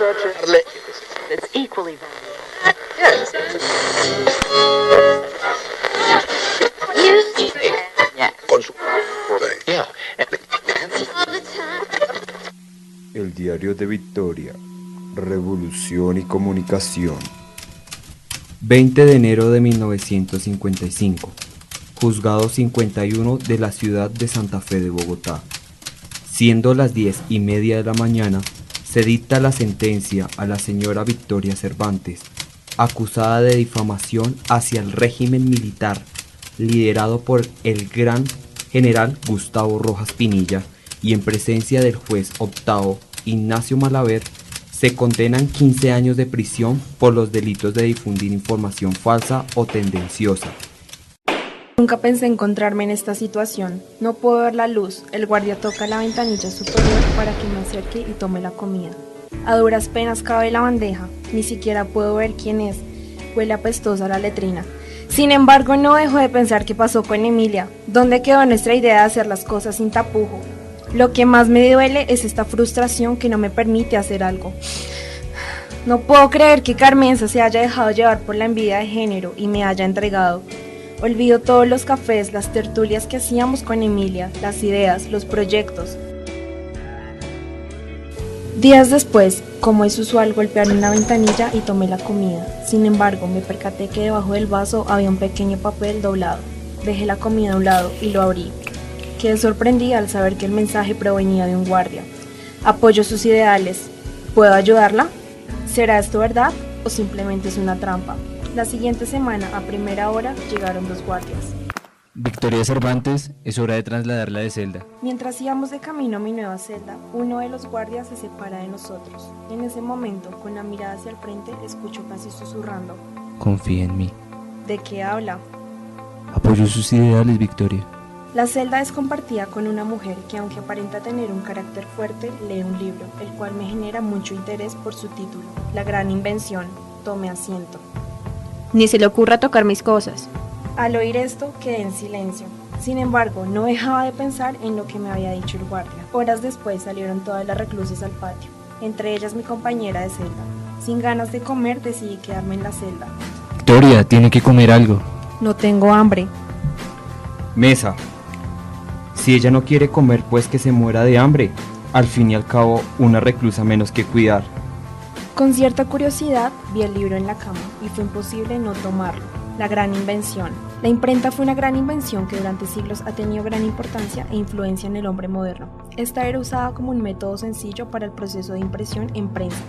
It's equally valuable. El Diario de Victoria, Revolución y Comunicación. 20 de enero de 1955. Juzgado 51 de la ciudad de Santa Fe de Bogotá. Siendo las 10:30 de la mañana, se dicta la sentencia a la señora Victoria Cervantes, acusada de difamación hacia el régimen militar, liderado por el gran general Gustavo Rojas Pinilla, y en presencia del juez octavo, Ignacio Malaver, se condenan 15 años de prisión por los delitos de difundir información falsa o tendenciosa. Nunca pensé encontrarme en esta situación. No puedo ver la luz. El guardia toca la ventanilla superior para que me acerque y tome la comida. A duras penas cabe la bandeja. Ni siquiera puedo ver quién es. Huele apestosa la letrina. Sin embargo, no dejo de pensar qué pasó con Emilia. ¿Dónde quedó nuestra idea de hacer las cosas sin tapujo? Lo que más me duele es esta frustración que no me permite hacer algo. No puedo creer que Carmenza se haya dejado llevar por la envidia de género y me haya entregado. Olvido todos los cafés, las tertulias que hacíamos con Emilia, las ideas, los proyectos. Días después, como es usual, golpearon la ventanilla y tomé la comida. Sin embargo, me percaté que debajo del vaso había un pequeño papel doblado. Dejé la comida a un lado y lo abrí. Quedé sorprendida al saber que el mensaje provenía de un guardia. Apoyo sus ideales. ¿Puedo ayudarla? ¿Será esto verdad o simplemente es una trampa? La siguiente semana, a primera hora, llegaron 2 guardias. Victoria Cervantes, es hora de trasladarla de celda. Mientras íbamos de camino a mi nueva celda, uno de los guardias se separa de nosotros. En ese momento, con la mirada hacia el frente, escucho casi susurrando. Confía en mí. ¿De qué habla? Apoyo sus ideales, Victoria. La celda es compartida con una mujer que, aunque aparenta tener un carácter fuerte, lee un libro, el cual me genera mucho interés por su título, La Gran Invención. Tome asiento. Ni se le ocurra tocar mis cosas. Al oír esto, quedé en silencio. Sin embargo, no dejaba de pensar en lo que me había dicho el guardia. Horas después salieron todas las reclusas al patio, entre ellas mi compañera de celda. Sin ganas de comer, decidí quedarme en la celda. Victoria, tiene que comer algo. No tengo hambre. Mesa. Si ella no quiere comer, pues que se muera de hambre. Al fin y al cabo, una reclusa menos que cuidar. Con cierta curiosidad, vi el libro en la cama y fue imposible no tomarlo. La Gran Invención. La imprenta fue una gran invención que durante siglos ha tenido gran importancia e influencia en el hombre moderno. Esta era usada como un método sencillo para el proceso de impresión en prensa.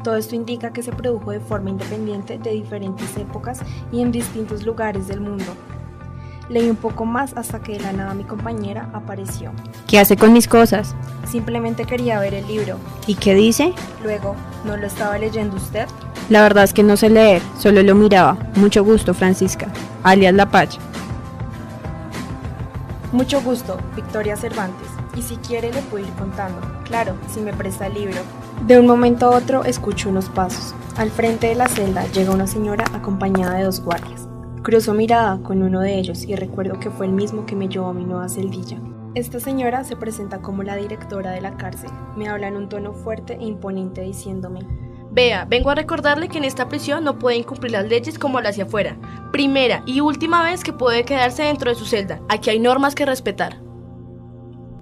Todo esto indica que se produjo de forma independiente de diferentes épocas y en distintos lugares del mundo. Leí un poco más hasta que de la nada mi compañera apareció. ¿Qué hace con mis cosas? Simplemente quería ver el libro. ¿Y qué dice? Luego, ¿no lo estaba leyendo usted? La verdad es que no sé leer, solo lo miraba. Mucho gusto, Francisca, alias La Pacha. Mucho gusto, Victoria Cervantes. Y si quiere le puedo ir contando. Claro, si me presta el libro. De un momento a otro escucho unos pasos. Al frente de la celda llega una señora acompañada de 2 guardias. Cruzo mirada con uno de ellos y recuerdo que fue el mismo que me llevó a mi nueva celdilla. Esta señora se presenta como la directora de la cárcel. Me habla en un tono fuerte e imponente diciéndome: Vea, vengo a recordarle que en esta prisión no puede incumplir las leyes como al hacia afuera. Primera y última vez que puede quedarse dentro de su celda. Aquí hay normas que respetar.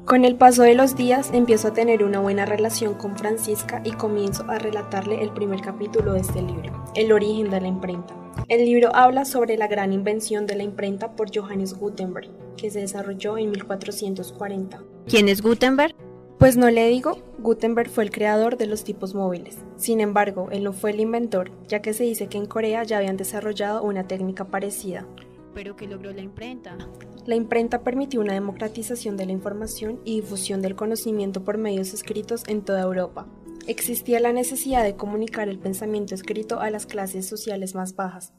Con el paso de los días empiezo a tener una buena relación con Francisca y comienzo a relatarle el primer capítulo de este libro, El origen de la imprenta. El libro habla sobre la gran invención de la imprenta por Johannes Gutenberg, que se desarrolló en 1440. ¿Quién es Gutenberg? Pues no le digo, Gutenberg fue el creador de los tipos móviles. Sin embargo, él no fue el inventor, ya que se dice que en Corea ya habían desarrollado una técnica parecida. ¿Pero qué logró la imprenta? La imprenta permitió una democratización de la información y difusión del conocimiento por medios escritos en toda Europa. Existía la necesidad de comunicar el pensamiento escrito a las clases sociales más bajas.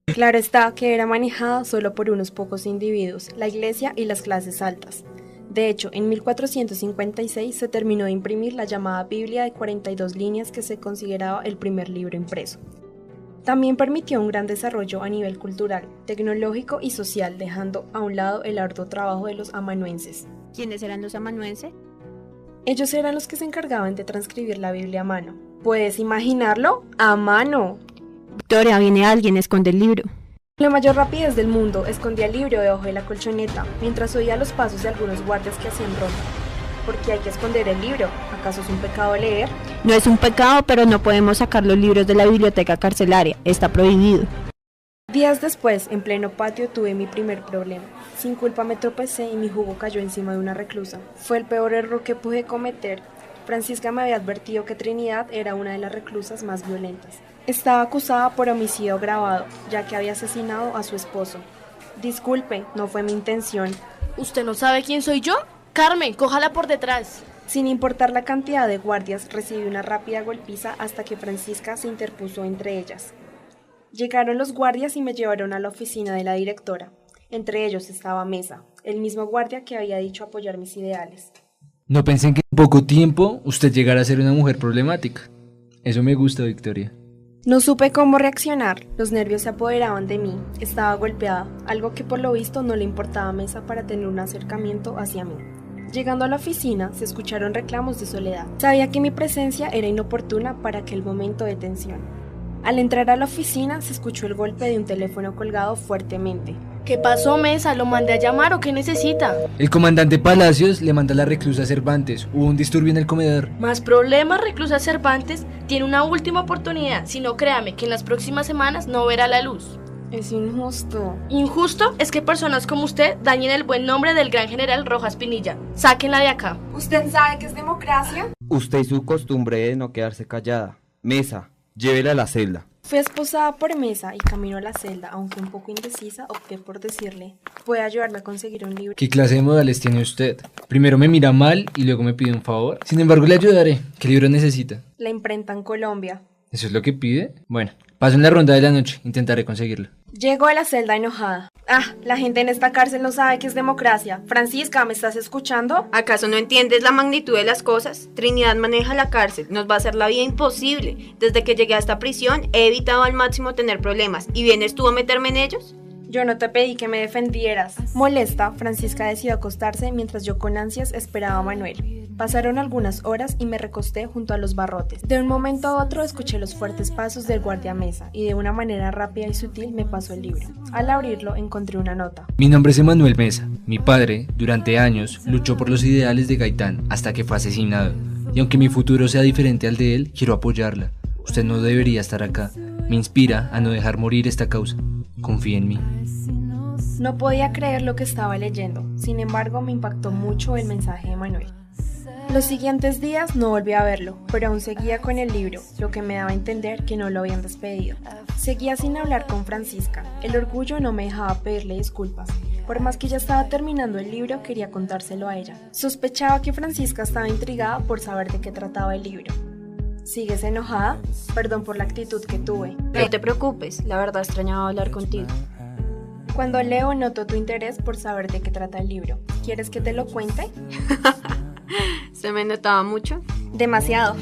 Claro está que era manejada solo por unos pocos individuos, la iglesia y las clases altas. De hecho, en 1456 se terminó de imprimir la llamada Biblia de 42 líneas, que se consideraba el primer libro impreso. También permitió un gran desarrollo a nivel cultural, tecnológico y social, dejando a un lado el arduo trabajo de los amanuenses. ¿Quiénes eran los amanuenses? Ellos eran los que se encargaban de transcribir la Biblia a mano. ¿Puedes imaginarlo? ¡A mano! Victoria, viene alguien, esconde el libro. Con la mayor rapidez del mundo, escondía el libro debajo de la colchoneta, mientras oía los pasos de algunos guardias que hacían ronda. ¿Por qué hay que esconder el libro? ¿Acaso es un pecado leer? No es un pecado, pero no podemos sacar los libros de la biblioteca carcelaria. Está prohibido. Días después, en pleno patio, tuve mi primer problema. Sin culpa me tropecé y mi jugo cayó encima de una reclusa. Fue el peor error que pude cometer. Francisca me había advertido que Trinidad era una de las reclusas más violentas. Estaba acusada por homicidio agravado, ya que había asesinado a su esposo. Disculpe, no fue mi intención. ¿Usted no sabe quién soy yo? Carmen, cójala por detrás. Sin importar la cantidad de guardias, recibí una rápida golpiza hasta que Francisca se interpuso entre ellas. Llegaron los guardias y me llevaron a la oficina de la directora. Entre ellos estaba Mesa, el mismo guardia que había dicho apoyar mis ideales. No pensé que en poco tiempo usted llegara a ser una mujer problemática. Eso me gusta, Victoria. No supe cómo reaccionar, los nervios se apoderaban de mí, estaba golpeada, algo que por lo visto no le importaba a Mesa para tener un acercamiento hacia mí. Llegando a la oficina, se escucharon reclamos de Soledad. Sabía que mi presencia era inoportuna para aquel momento de tensión. Al entrar a la oficina, se escuchó el golpe de un teléfono colgado fuertemente. ¿Qué pasó, Mesa? ¿Lo mandé a llamar o qué necesita? El comandante Palacios le manda a la reclusa Cervantes. Hubo un disturbio en el comedor. Más problemas, reclusa Cervantes. Tiene una última oportunidad. Si no, créame que en las próximas semanas no verá la luz. Es injusto. Injusto es que personas como usted dañen el buen nombre del gran general Rojas Pinilla. Sáquenla de acá. ¿Usted sabe qué es democracia? Usted y su costumbre de no quedarse callada. Mesa, llévela a la celda. Fui esposada por Mesa y camino a la celda, aunque un poco indecisa, opté por decirle: ¿puede ayudarme a conseguir un libro? ¿Qué clase de modales tiene usted? Primero me mira mal y luego me pide un favor. Sin embargo, le ayudaré. ¿Qué libro necesita? La imprenta en Colombia. ¿Eso es lo que pide? Bueno, paso en la ronda de la noche. Intentaré conseguirlo. Llego a la celda enojada. La gente en esta cárcel no sabe qué es democracia. Francisca, ¿me estás escuchando? ¿Acaso no entiendes la magnitud de las cosas? Trinidad maneja la cárcel, nos va a hacer la vida imposible. Desde que llegué a esta prisión he evitado al máximo tener problemas. ¿Y vienes tú a meterme en ellos? Yo no te pedí que me defendieras. Molesta, Francisca decidió acostarse mientras yo con ansias esperaba a Manuel. Pasaron algunas horas y me recosté junto a los barrotes. De un momento a otro escuché los fuertes pasos del guardia Mesa y de una manera rápida y sutil me pasó el libro. Al abrirlo encontré una nota. Mi nombre es Emanuel Mesa. Mi padre, durante años, luchó por los ideales de Gaitán hasta que fue asesinado. Y aunque mi futuro sea diferente al de él, quiero apoyarla. Usted no debería estar acá. Me inspira a no dejar morir esta causa. Confíe en mí. No podía creer lo que estaba leyendo. Sin embargo, me impactó mucho el mensaje de Manuel. Los siguientes días no volví a verlo, pero aún seguía con el libro, lo que me daba a entender que no lo habían despedido. Seguía sin hablar con Francisca. El orgullo no me dejaba pedirle disculpas. Por más que ya estaba terminando el libro, quería contárselo a ella. Sospechaba que Francisca estaba intrigada por saber de qué trataba el libro. ¿Sigues enojada? Perdón por la actitud que tuve. No te preocupes, la verdad extrañaba hablar contigo. Cuando leo noto tu interés por saber de qué trata el libro. ¿Quieres que te lo cuente? ¿Se me notaba mucho? Demasiado.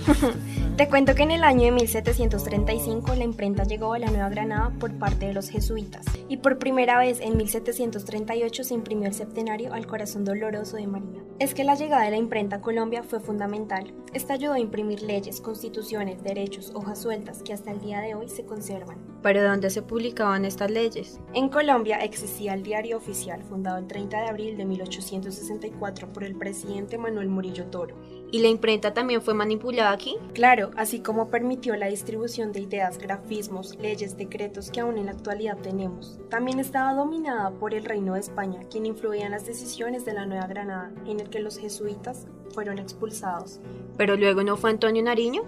Te cuento que en el año de 1735 la imprenta llegó a la Nueva Granada por parte de los jesuitas y por primera vez en 1738 se imprimió el septenario al corazón doloroso de María. Es que la llegada de la imprenta a Colombia fue fundamental. Esta ayudó a imprimir leyes, constituciones, derechos, hojas sueltas que hasta el día de hoy se conservan. ¿Pero dónde se publicaban estas leyes? En Colombia existía el Diario Oficial, fundado el 30 de abril de 1864 por el presidente Manuel Murillo Toro. ¿Y la imprenta también fue manipulada aquí? Claro, así como permitió la distribución de ideas, grafismos, leyes, decretos que aún en la actualidad tenemos. También estaba dominada por el Reino de España, quien influía en las decisiones de la Nueva Granada, en el que los jesuitas fueron expulsados. ¿Pero luego no fue Antonio Nariño?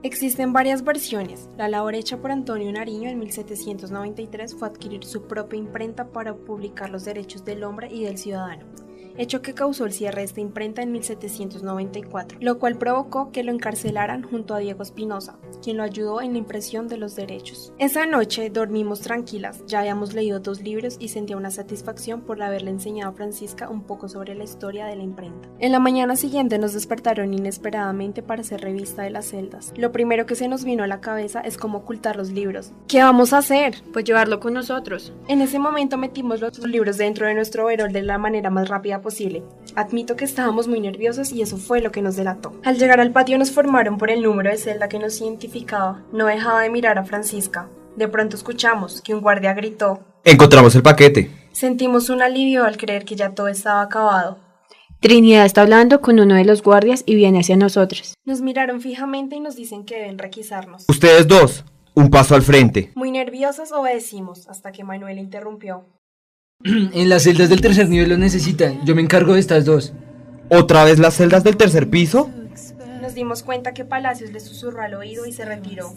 Existen varias versiones. La labor hecha por Antonio Nariño en 1793 fue adquirir su propia imprenta para publicar los derechos del hombre y del ciudadano, hecho que causó el cierre de esta imprenta en 1794, lo cual provocó que lo encarcelaran junto a Diego Espinosa, quien lo ayudó en la impresión de los derechos. Esa noche dormimos tranquilas, ya habíamos leído 2 libros y sentía una satisfacción por haberle enseñado a Francisca un poco sobre la historia de la imprenta. En la mañana siguiente nos despertaron inesperadamente para hacer revista de las celdas. Lo primero que se nos vino a la cabeza es cómo ocultar los libros. ¿Qué vamos a hacer? Pues llevarlo con nosotros. En ese momento metimos los libros dentro de nuestro overol de la manera más rápida posible posible. Admito que estábamos muy nerviosos y eso fue lo que nos delató. Al llegar al patio nos formaron por el número de celda que nos identificaba. No dejaba de mirar a Francisca. De pronto escuchamos que un guardia gritó: Encontramos el paquete. Sentimos un alivio al creer que ya todo estaba acabado. Trinidad está hablando con uno de los guardias y viene hacia nosotros. Nos miraron fijamente y nos dicen que deben requisarnos. Ustedes dos, un paso al frente. Muy nerviosos obedecimos hasta que Manuel interrumpió. En las celdas del tercer nivel lo necesitan. Yo me encargo de estas dos. ¿Otra vez las celdas del tercer piso? Nos dimos cuenta que Palacios le susurró al oído y se retiró.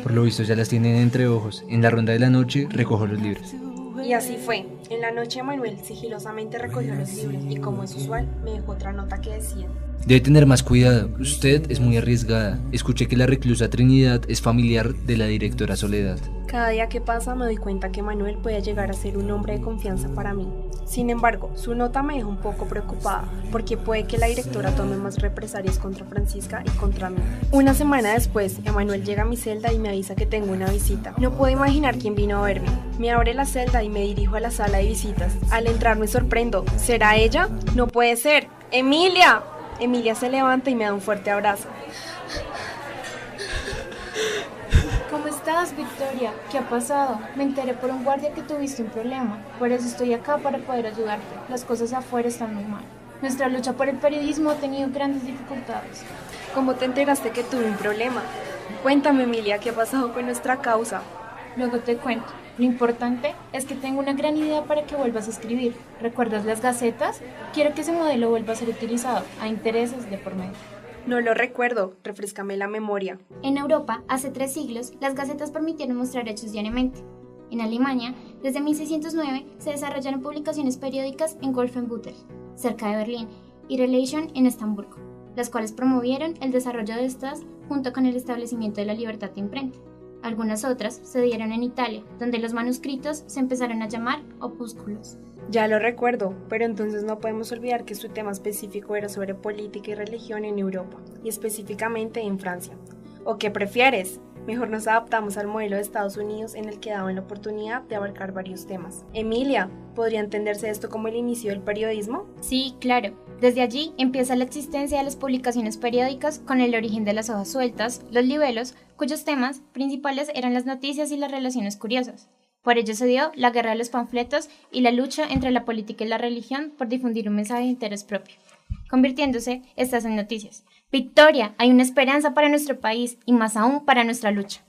Por lo visto ya las tienen entre ojos. En la ronda de la noche recojo los libros. Y así fue. En la noche Manuel sigilosamente recogió los libros y, como es usual, me dejó otra nota que decía: Debe tener más cuidado. Usted es muy arriesgada. Escuché que la reclusa Trinidad es familiar de la directora Soledad. Cada día que pasa me doy cuenta que Manuel puede llegar a ser un hombre de confianza para mí. Sin embargo, su nota me deja un poco preocupada, porque puede que la directora tome más represalias contra Francisca y contra mí. Una semana después, Emanuel llega a mi celda y me avisa que tengo una visita. No puedo imaginar quién vino a verme. Me abre la celda y me dirijo a la sala de visitas. Al entrar me sorprendo. ¿Será ella? No puede ser. ¡Emilia! Emilia se levanta y me da un fuerte abrazo. ¿Cómo estás, Victoria? ¿Qué ha pasado? Me enteré por un guardia que tuviste un problema. Por eso estoy acá, para poder ayudarte. Las cosas afuera están muy mal. Nuestra lucha por el periodismo ha tenido grandes dificultades. ¿Cómo te enteraste que tuve un problema? Cuéntame, Emilia, ¿qué ha pasado con nuestra causa? Luego te cuento. Lo importante es que tengo una gran idea para que vuelvas a escribir. ¿Recuerdas las gacetas? Quiero que ese modelo vuelva a ser utilizado, a intereses de por medio. No lo recuerdo, refréscame la memoria. En Europa, hace 3 siglos, las gacetas permitieron mostrar hechos diariamente. En Alemania, desde 1609, se desarrollaron publicaciones periódicas en Wolfenbüttel, cerca de Berlín, y Relation en Estamburgo, las cuales promovieron el desarrollo de estas junto con el establecimiento de la libertad de imprenta. Algunas otras se dieron en Italia, donde los manuscritos se empezaron a llamar opúsculos. Ya lo recuerdo, pero entonces no podemos olvidar que su tema específico era sobre política y religión en Europa, y específicamente en Francia. ¿O qué prefieres? Mejor nos adaptamos al modelo de Estados Unidos, en el que daban la oportunidad de abarcar varios temas. Emilia, ¿podría entenderse esto como el inicio del periodismo? Sí, claro. Desde allí empieza la existencia de las publicaciones periódicas, con el origen de las hojas sueltas, los libelos, cuyos temas principales eran las noticias y las relaciones curiosas. Por ello se dio la guerra de los panfletos y la lucha entre la política y la religión por difundir un mensaje de interés propio, convirtiéndose estas en noticias. Victoria, hay una esperanza para nuestro país y más aún para nuestra lucha.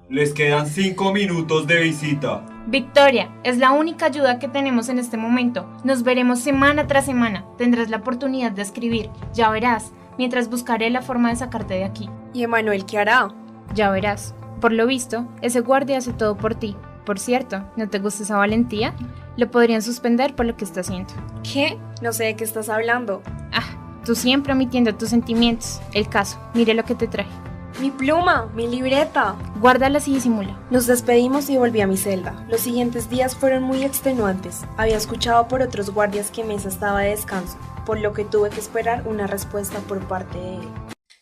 Les quedan 5 minutos de visita. Victoria, es la única ayuda que tenemos en este momento. Nos veremos semana tras semana. Tendrás la oportunidad de escribir, ya verás, mientras buscaré la forma de sacarte de aquí. ¿Y Emanuel qué hará? Ya verás. Por lo visto, ese guardia hace todo por ti. Por cierto, ¿no te gusta esa valentía? Lo podrían suspender por lo que está haciendo. ¿Qué? No sé de qué estás hablando. Tú siempre omitiendo tus sentimientos. El caso, mire lo que te traje. ¡Mi pluma! ¡Mi libreta! Guárdala y disimula. Nos despedimos y volví a mi celda. Los siguientes días fueron muy extenuantes. Había escuchado por otros guardias que Mesa estaba de descanso, por lo que tuve que esperar una respuesta por parte de él.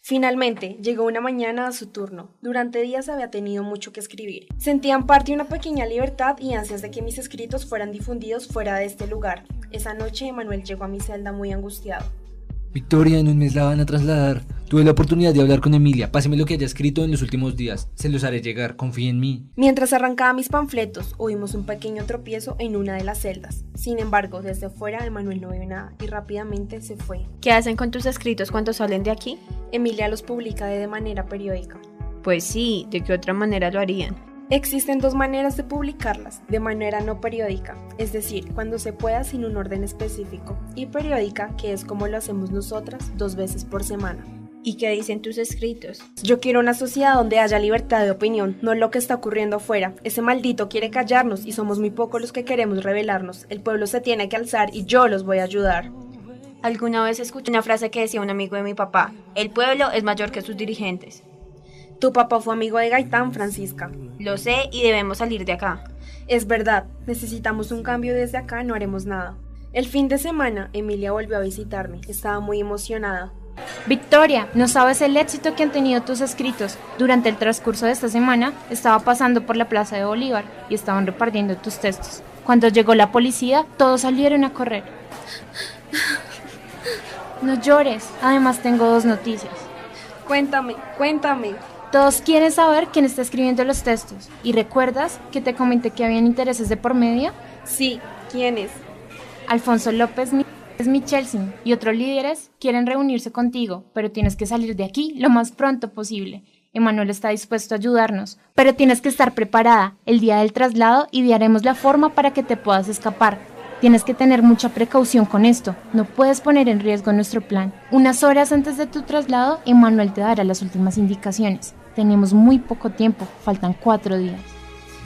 Finalmente, llegó una mañana a su turno. Durante días había tenido mucho que escribir. Sentía en parte una pequeña libertad y ansias de que mis escritos fueran difundidos fuera de este lugar. Esa noche, Emanuel llegó a mi celda muy angustiado. Victoria, en un mes la van a trasladar. Tuve la oportunidad de hablar con Emilia. Páseme lo que haya escrito en los últimos días. Se los haré llegar, confíe en mí. Mientras arrancaba mis panfletos, oímos un pequeño tropiezo en una de las celdas. Sin embargo, desde afuera, Emanuel no vio nada y rápidamente se fue. ¿Qué hacen con tus escritos cuando salen de aquí? Emilia los publica de manera periódica. Pues sí, ¿de qué otra manera lo harían? Existen 2 maneras de publicarlas, de manera no periódica, es decir, cuando se pueda sin un orden específico, y periódica, que es como lo hacemos nosotras, 2 veces por semana. ¿Y qué dicen tus escritos? Yo quiero una sociedad donde haya libertad de opinión, no lo que está ocurriendo afuera. Ese maldito quiere callarnos y somos muy pocos los que queremos rebelarnos. El pueblo se tiene que alzar y yo los voy a ayudar. Alguna vez escuché una frase que decía un amigo de mi papá: el pueblo es mayor que sus dirigentes. Tu papá fue amigo de Gaitán, Francisca. Lo sé y debemos salir de acá. Es verdad, necesitamos un cambio desde acá, no haremos nada. El fin de semana, Emilia volvió a visitarme, estaba muy emocionada. Victoria, no sabes el éxito que han tenido tus escritos. Durante el transcurso de esta semana, estaba pasando por la Plaza de Bolívar y estaban repartiendo tus textos. Cuando llegó la policía, todos salieron a correr. No llores, además tengo 2 noticias. Cuéntame. Todos quieren saber quién está escribiendo los textos. ¿Y recuerdas que te comenté que habían intereses de por medio? Sí, ¿quién es? Alfonso López Michelsen y otros líderes quieren reunirse contigo, pero tienes que salir de aquí lo más pronto posible. Emanuel está dispuesto a ayudarnos, pero tienes que estar preparada. El día del traslado idearemos la forma para que te puedas escapar. Tienes que tener mucha precaución con esto. No puedes poner en riesgo nuestro plan. Unas horas antes de tu traslado, Emanuel te dará las últimas indicaciones. Tenemos muy poco tiempo, faltan 4 días.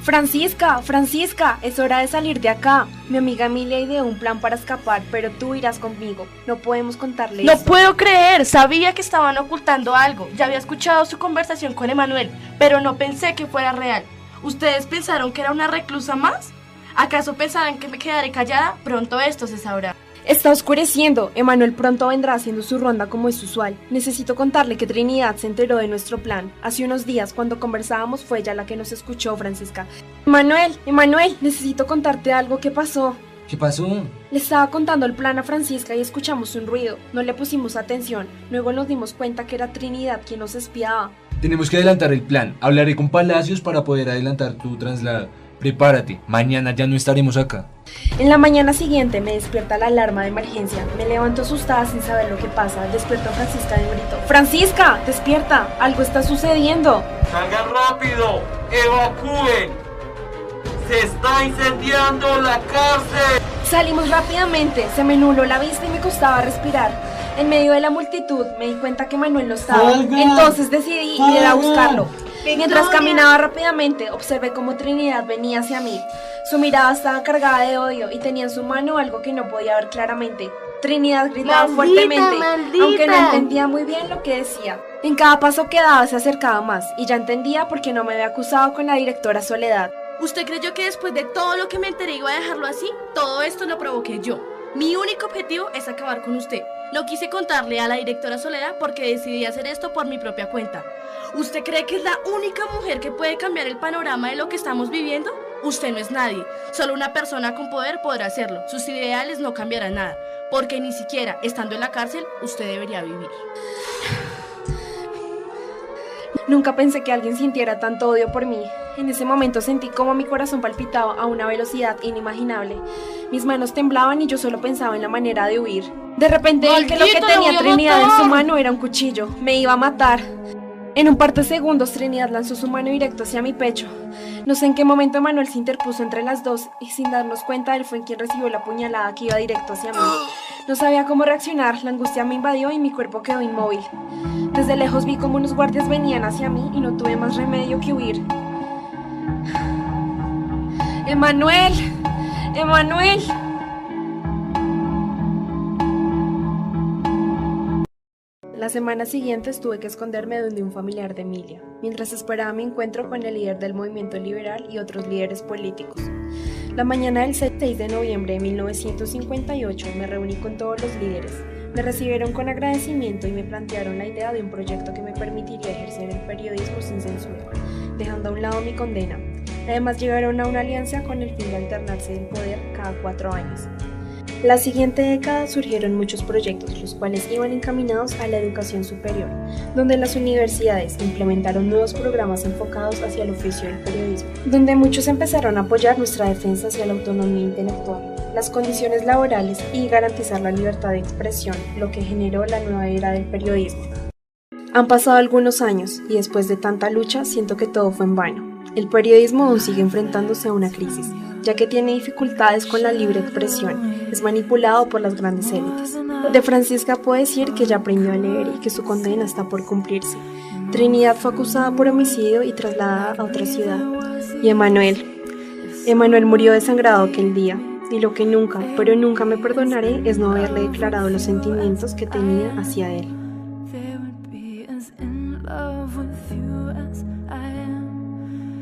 Francisca, es hora de salir de acá. Mi amiga Emilia ideó un plan para escapar, pero tú irás conmigo. No podemos contarle No esto. puedo creer, sabía que estaban ocultando algo. Ya había escuchado su conversación con Emanuel, pero no pensé que fuera real. ¿Ustedes pensaron que era una reclusa más? ¿Acaso pensaban que me quedaré callada? Pronto esto se sabrá. Está oscureciendo. Emanuel pronto vendrá haciendo su ronda como es usual. Necesito contarle que Trinidad se enteró de nuestro plan. Hace unos días, cuando conversábamos, fue ella la que nos escuchó, Francisca. Emanuel, necesito contarte algo que pasó. ¿Qué pasó? Le estaba contando el plan a Francisca y escuchamos un ruido. No le pusimos atención. Luego nos dimos cuenta que era Trinidad quien nos espiaba. Tenemos que adelantar el plan. Hablaré con Palacios para poder adelantar tu traslado. Prepárate, mañana ya no estaremos acá. En la mañana siguiente me despierta la alarma de emergencia. Me levanto asustada sin saber lo que pasa. Despierto a Francisca de un grito. ¡Francisca! ¡Despierta! ¡Algo está sucediendo! ¡Salgan rápido! ¡Evacúen! ¡Se está incendiando la cárcel! Salimos rápidamente. Se me nubló la vista y me costaba respirar. En medio de la multitud me di cuenta que Manuel no estaba. Entonces decidí ir a buscarlo. Mientras caminaba rápidamente, observé cómo Trinidad venía hacia mí. Su mirada estaba cargada de odio y tenía en su mano algo que no podía ver claramente. Trinidad gritaba fuertemente, aunque no entendía muy bien lo que decía. En cada paso que daba se acercaba más, y ya entendía por qué no me había acusado con la directora Soledad. ¿Usted creyó que después de todo lo que me enteré iba a dejarlo así? Todo esto lo provoqué yo. Mi único objetivo es acabar con usted. No quise contarle a la directora Soledad porque decidí hacer esto por mi propia cuenta. ¿Usted cree que es la única mujer que puede cambiar el panorama de lo que estamos viviendo? Usted no es nadie. Solo una persona con poder podrá hacerlo. Sus ideales no cambiarán nada. Porque ni siquiera estando en la cárcel, usted debería vivir. Nunca pensé que alguien sintiera tanto odio por mí. En ese momento sentí como mi corazón palpitaba a una velocidad inimaginable. Mis manos temblaban y yo solo pensaba en la manera de huir. De repente vi que lo que tenía Trinidad en su mano era un cuchillo. Me iba a matar. En un par de segundos, Trinidad lanzó su mano directo hacia mi pecho. No sé en qué momento Manuel se interpuso entre las dos y sin darnos cuenta él fue quien recibió la puñalada que iba directo hacia mí. No sabía cómo reaccionar, la angustia me invadió y mi cuerpo quedó inmóvil. Desde lejos vi cómo unos guardias venían hacia mí y no tuve más remedio que huir. ¡Emanuel! ¡Emanuel! Las semanas siguientes tuve que esconderme donde un familiar de Emilia, mientras esperaba mi encuentro con el líder del movimiento liberal y otros líderes políticos. La mañana del 6 de noviembre de 1958 me reuní con todos los líderes. Me recibieron con agradecimiento y me plantearon la idea de un proyecto que me permitiría ejercer el periodismo sin censura, dejando a un lado mi condena. Además llegaron a una alianza con el fin de alternarse el poder cada 4 años. La siguiente década surgieron muchos proyectos, los cuales iban encaminados a la educación superior, donde las universidades implementaron nuevos programas enfocados hacia el oficio del periodismo, donde muchos empezaron a apoyar nuestra defensa hacia la autonomía intelectual, las condiciones laborales y garantizar la libertad de expresión, lo que generó la nueva era del periodismo. Han pasado algunos años y después de tanta lucha siento que todo fue en vano. El periodismo aún sigue enfrentándose a una crisis, ya que tiene dificultades con la libre expresión, es manipulado por las grandes élites. De Francisca puedo decir que ya aprendió a leer y que su condena está por cumplirse. Trinidad fue acusada por homicidio y trasladada a otra ciudad. Y Emanuel murió desangrado aquel día, y lo que nunca, pero nunca me perdonaré es no haberle declarado los sentimientos que tenía hacia él. They would be as in love with you as